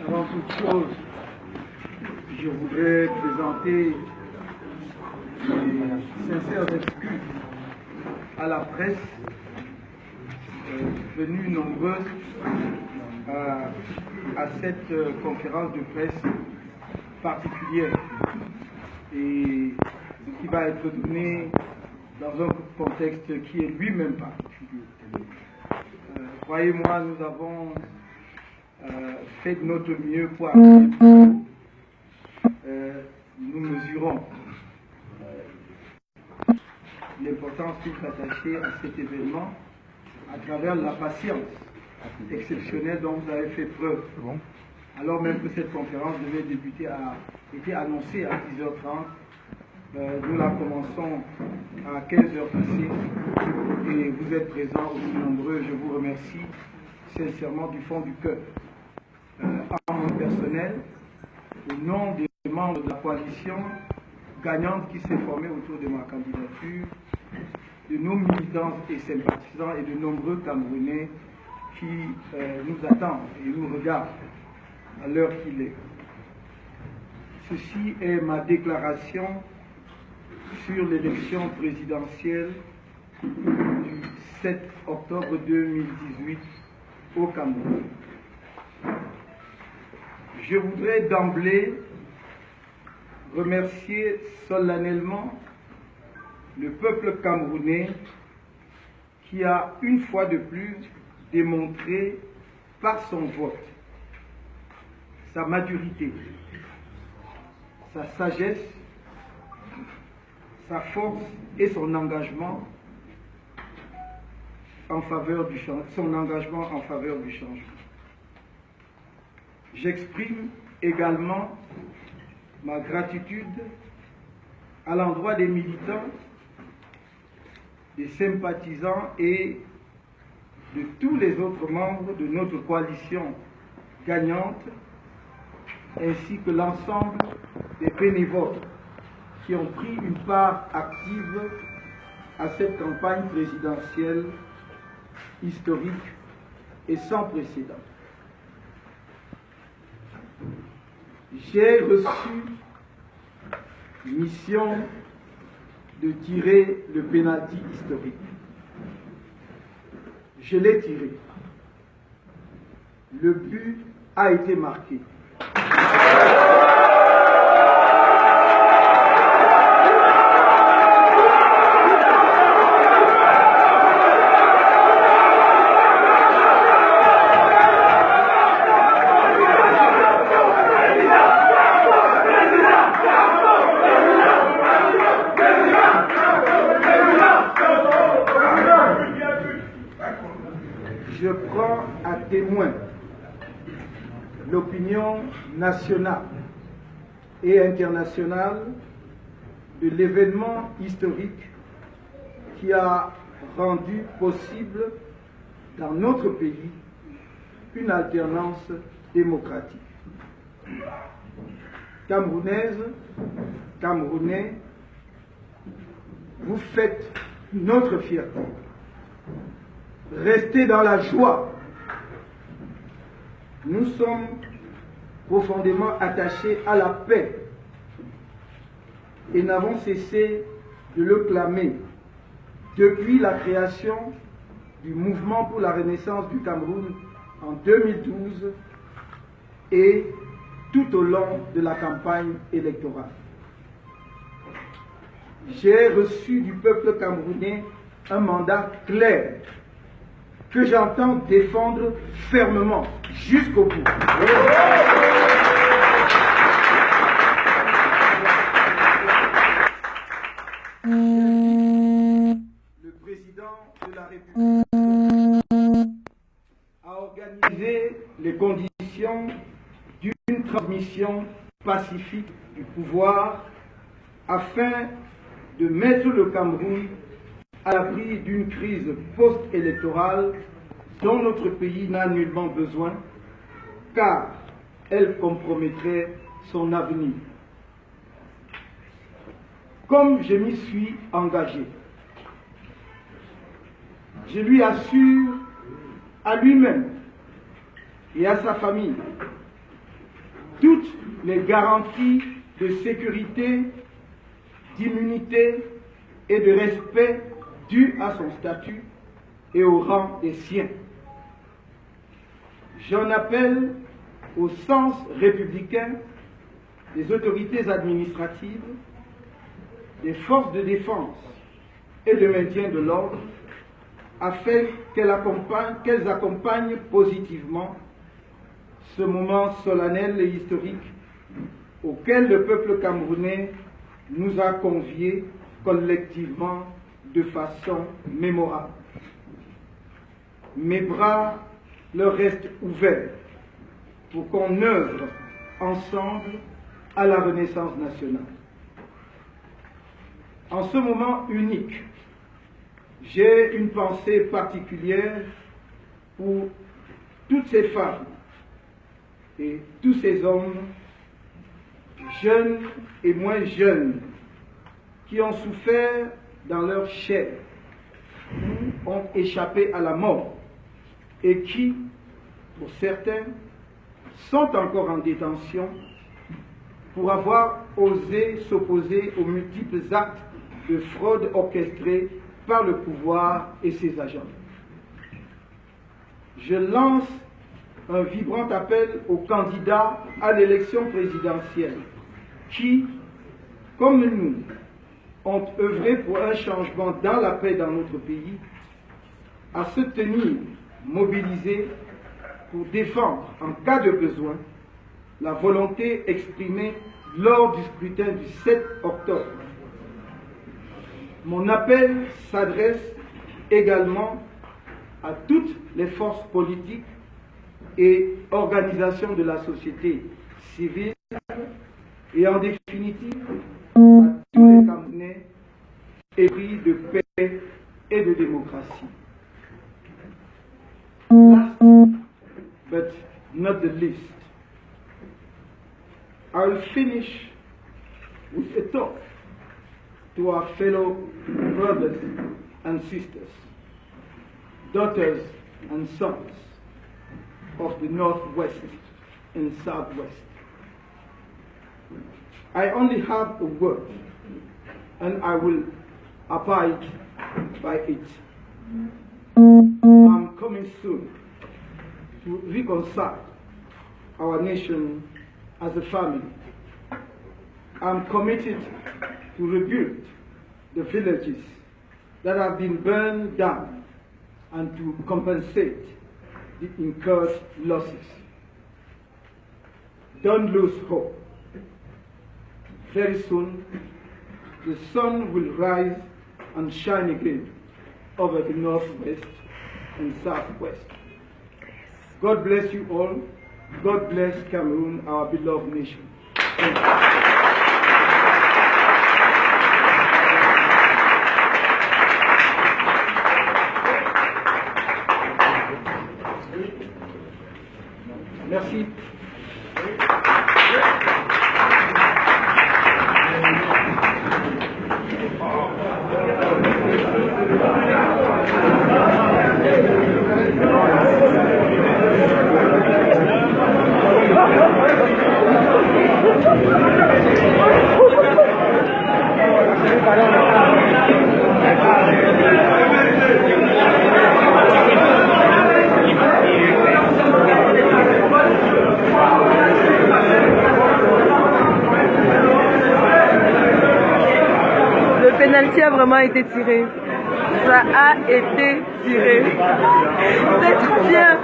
Avant toute chose, je voudrais présenter mes sincères excuses à la presse venue nombreuse à cette conférence de presse particulière et qui va être donnée dans un contexte qui est lui-même particulier. Croyez-moi, nous avons fait de notre mieux pour nous mesurons l'importance qu'il faut attacher à cet événement à travers la patience exceptionnelle dont vous avez fait preuve. Alors même que cette conférence devait débuter était annoncée à 10h30, nous la commençons à 15h passées et vous êtes présents aussi nombreux. Je vous remercie sincèrement du fond du cœur. En mon personnel, au nom des membres de la coalition gagnante qui s'est formée autour de ma candidature, de nos militants et sympathisants et de nombreux Camerounais qui nous attendent et nous regardent à l'heure qu'il est. Ceci est ma déclaration sur l'élection présidentielle du 7 octobre 2018 au Cameroun. Je voudrais d'emblée remercier solennellement le peuple camerounais qui a une fois de plus démontré par son vote sa maturité, sa sagesse, sa force et son engagement en faveur du changement. J'exprime également ma gratitude à l'endroit des militants, des sympathisants et de tous les autres membres de notre coalition gagnante, ainsi que l'ensemble des bénévoles qui ont pris une part active à cette campagne présidentielle historique et sans précédent. J'ai reçu mission de tirer le pénalty historique. Je l'ai tiré. Le but a été marqué. Je prends à témoin l'opinion nationale et internationale de l'événement historique qui a rendu possible dans notre pays une alternance démocratique. Camerounaises, Camerounais, vous faites notre fierté. Restez dans la joie. Nous sommes profondément attachés à la paix et n'avons cessé de le clamer depuis la création du mouvement pour la renaissance du Cameroun en 2012 et tout au long de la campagne électorale. J'ai reçu du peuple camerounais un mandat clair que j'entends défendre fermement jusqu'au bout. Le président de la République a organisé les conditions d'une transmission pacifique du pouvoir afin de mettre le Cameroun à l'abri d'une crise post-électorale dont notre pays n'a nullement besoin, car elle compromettrait son avenir. Comme je m'y suis engagé, je lui assure à lui-même et à sa famille toutes les garanties de sécurité, d'immunité et de respect dus à son statut et au rang des siens. J'en appelle au sens républicain des autorités administratives, des forces de défense et de maintien de l'ordre, afin qu'elles accompagnent positivement ce moment solennel et historique auquel le peuple camerounais nous a conviés collectivement de façon mémorable. Mes bras leur restent ouverts pour qu'on œuvre ensemble à la renaissance nationale. En ce moment unique, j'ai une pensée particulière pour toutes ces femmes et tous ces hommes, jeunes et moins jeunes, qui ont souffert dans leur chair, ont échappé à la mort et qui, pour certains, sont encore en détention pour avoir osé s'opposer aux multiples actes de fraude orchestrés par le pouvoir et ses agents. Je lance un vibrant appel aux candidats à l'élection présidentielle qui, comme nous, ont œuvré pour un changement dans la paix dans notre pays, à se tenir mobilisés pour défendre, en cas de besoin, la volonté exprimée lors du scrutin du 7 octobre. Mon appel s'adresse également à toutes les forces politiques et organisations de la société civile et en définitive à tous les Camerounais épris de paix et de démocratie. Last but not the least, I will finish with a talk to our fellow brothers and sisters, daughters and sons of the Northwest and Southwest. I only have a word, and I will abide by it. I'm coming soon to reconcile our nation as a family. I'm committed to rebuild the villages that have been burned down and to compensate the incurred losses. Don't lose hope. Very soon, the sun will rise and shine again over the Northwest and Southwest. God bless you all. God bless Cameroon, our beloved nation. Thank you. Merci. Le penalty a vraiment été tiré. Ça a été tiré. C'est trop bien.